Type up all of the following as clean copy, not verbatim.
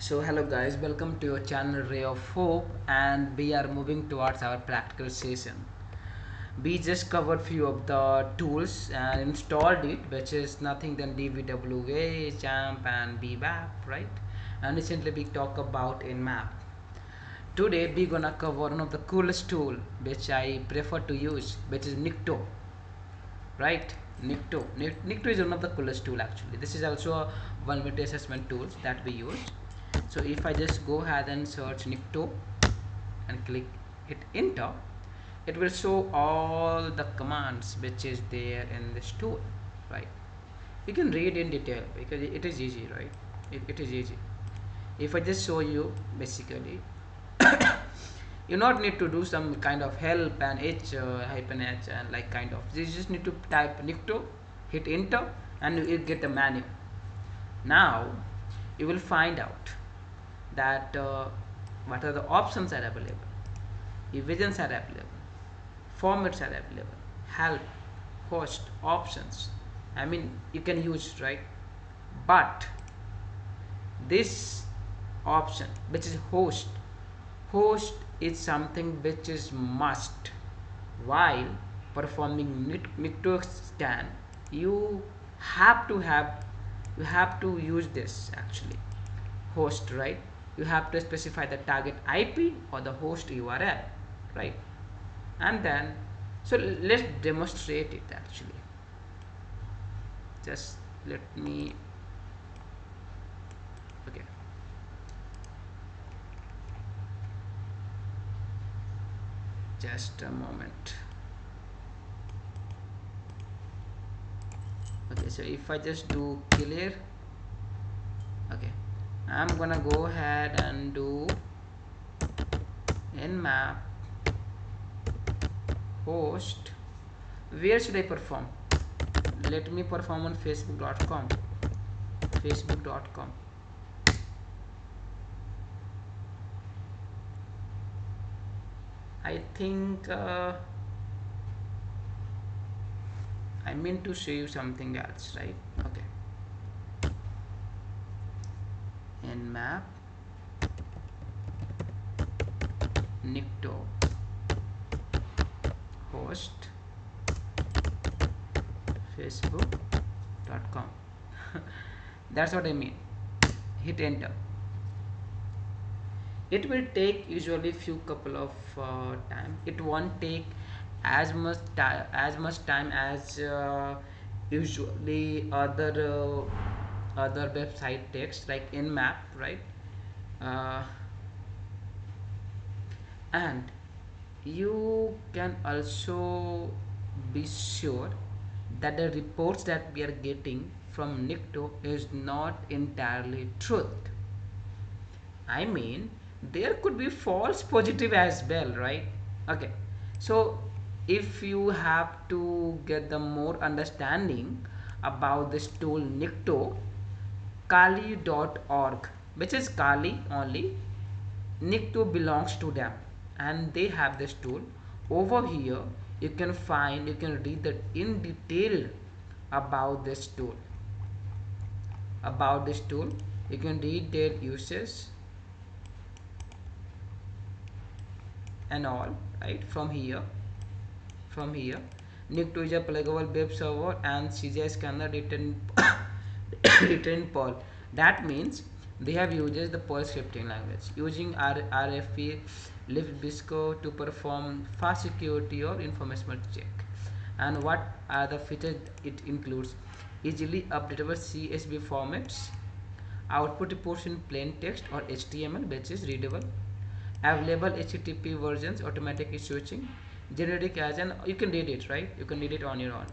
So hello guys, welcome to your channel Ray of Hope, and we are moving towards our practical session. We just covered few of the tools and installed it, which is nothing than DVWA, JAMP and VAPT, right? And recently we talk about in map. Today we gonna cover one of the coolest tool which I prefer to use, which is Nikto, right? Nikto is one of the coolest tool actually. This is also a vulnerability assessment tools that we use. So if I just go ahead and search Nikto and hit enter, it will show all the commands which is there in this tool, right? You can read in detail because it is easy, right? It is easy. If I just show you basically, you not need to do some kind of help and h hyphen h and like kind of, you just need to type Nikto, hit enter, and you will get the menu. Now you will find out that what are the options are available, evasions are available, formats are available, help, host, options. I mean, you can use, right? But this option, which is host is something which is must while performing Nikto scan. You have to have, you have to use this actually, host, right? You have to specify the target IP or the host URL, right? And then, so let's demonstrate it actually. Just let me, okay, just a moment. Okay, so if I just do clear, okay, I'm gonna go ahead and do nmap host. Where should I perform? Let me perform on facebook.com. I think I meant to show you something else, right? Okay, nmap Nikto host facebook.com. That's what I mean. Hit enter. It will take usually few couple of time. It won't take as much time as usually other website takes, like nmap, right? uh, and you can also be sure that the reports that we are getting from Nikto is not entirely truth. I mean, there could be false positive as well, right? Okay, so if you have to get the more understanding about this tool Nikto, Kali.org, which is Kali only, Nikto belongs to them and they have this tool. Over here, you can find, you can read that in detail about this tool. About this tool, you can read their uses and all, right? From here, Nikto is a pluggable web server and CGI scanner written written Perl. That means they have uses the Perl scripting language using RFP libvisco to perform fast security or informational check. And what are the features it includes? Easily updatable CSV formats, output reports in plain text or HTML which is readable, available HTTP versions, automatic switching, generic as, and you can read it, right? You can read it on your own.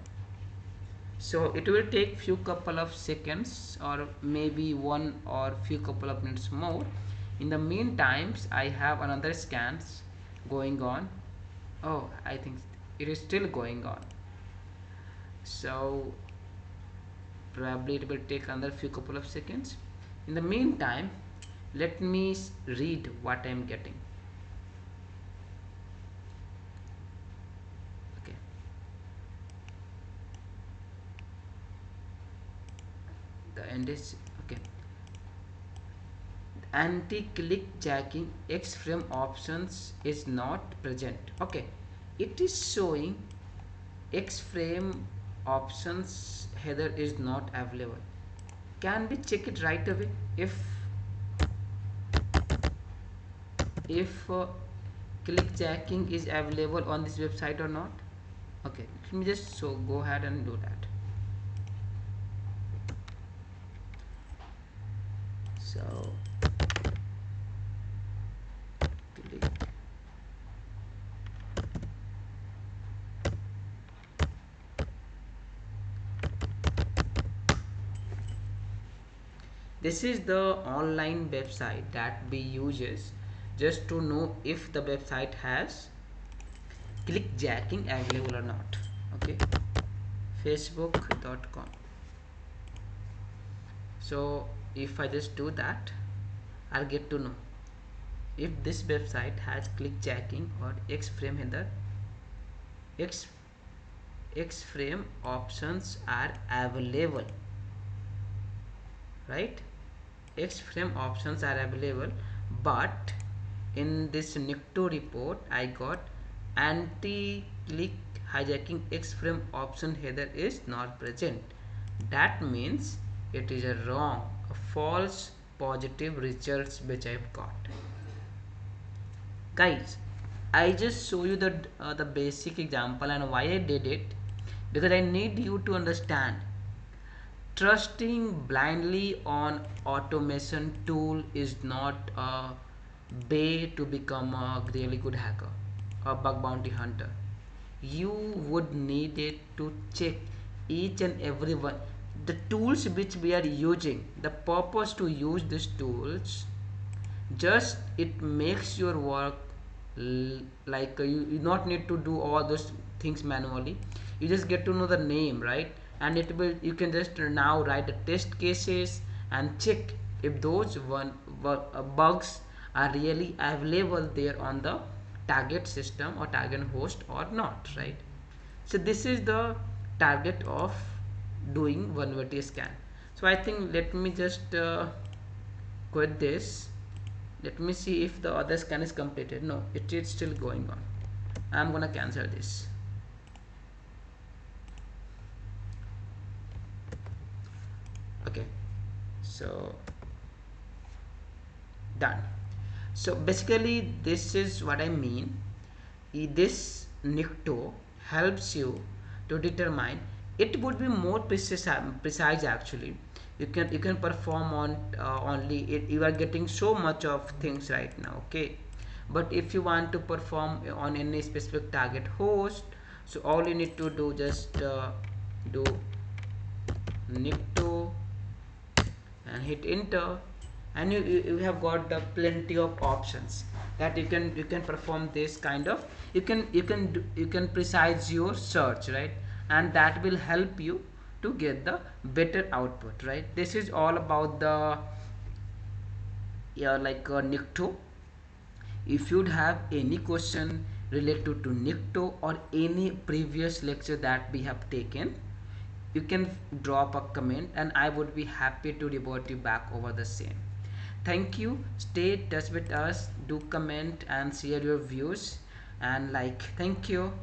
So it will take few couple of seconds or maybe one or few couple of minutes more. In the meantime, I have another scans going on. Oh, I think it is still going on. So probably it will take another few couple of seconds. In the meantime, let me read what I am getting. Okay, the end is okay. anti-click jacking X frame options is not present. Okay, it is showing X frame options header is not available. Can we check it right away if click jacking is available on this website or not? Okay, let me just so go ahead and do that. So click. This is the online website that we uses just to know if the website has click jacking available or not. Okay, facebook.com. So if I just do that, I'll get to know if this website has click jacking or X frame header. X frame options are available, right? X frame options are available, but in this Nikto report I got anti click hijacking X frame option header is not present. That means it is a wrong, a false positive results which I've got. Guys, I just show you the basic example and why I did it, because I need you to understand trusting blindly on automation tool is not a way to become a really good hacker or bug bounty hunter. You would need it to check each and every one the tools which we are using. The purpose to use these tools, just it makes your work like you not need to do all those things manually. You just get to know the name, right? And it will, you can just now write the test cases and check if those bugs are really available there on the target system or target host or not, right? So this is the target of doing vulnerability scan. So I think let me just quit this. Let me see if the other scan is completed. No, it is still going on. I'm gonna cancel this. Okay, so done. So basically this is what I mean. This Nikto helps you to determine, it would be more precise actually. You can perform on only it, you are getting so much of things right now, okay? But if you want to perform on any specific target host, so all you need to do, just do Nikto and hit enter, and you have got the plenty of options that you can perform this kind of, you can precise your search, right? And that will help you to get the better output, right? This is all about the, yeah, like Nikto. If you'd have any question related to Nikto or any previous lecture that we have taken, you can drop a comment and I would be happy to revert you back over the same. Thank you. Stay in touch with us. Do comment and share your views and like. Thank you.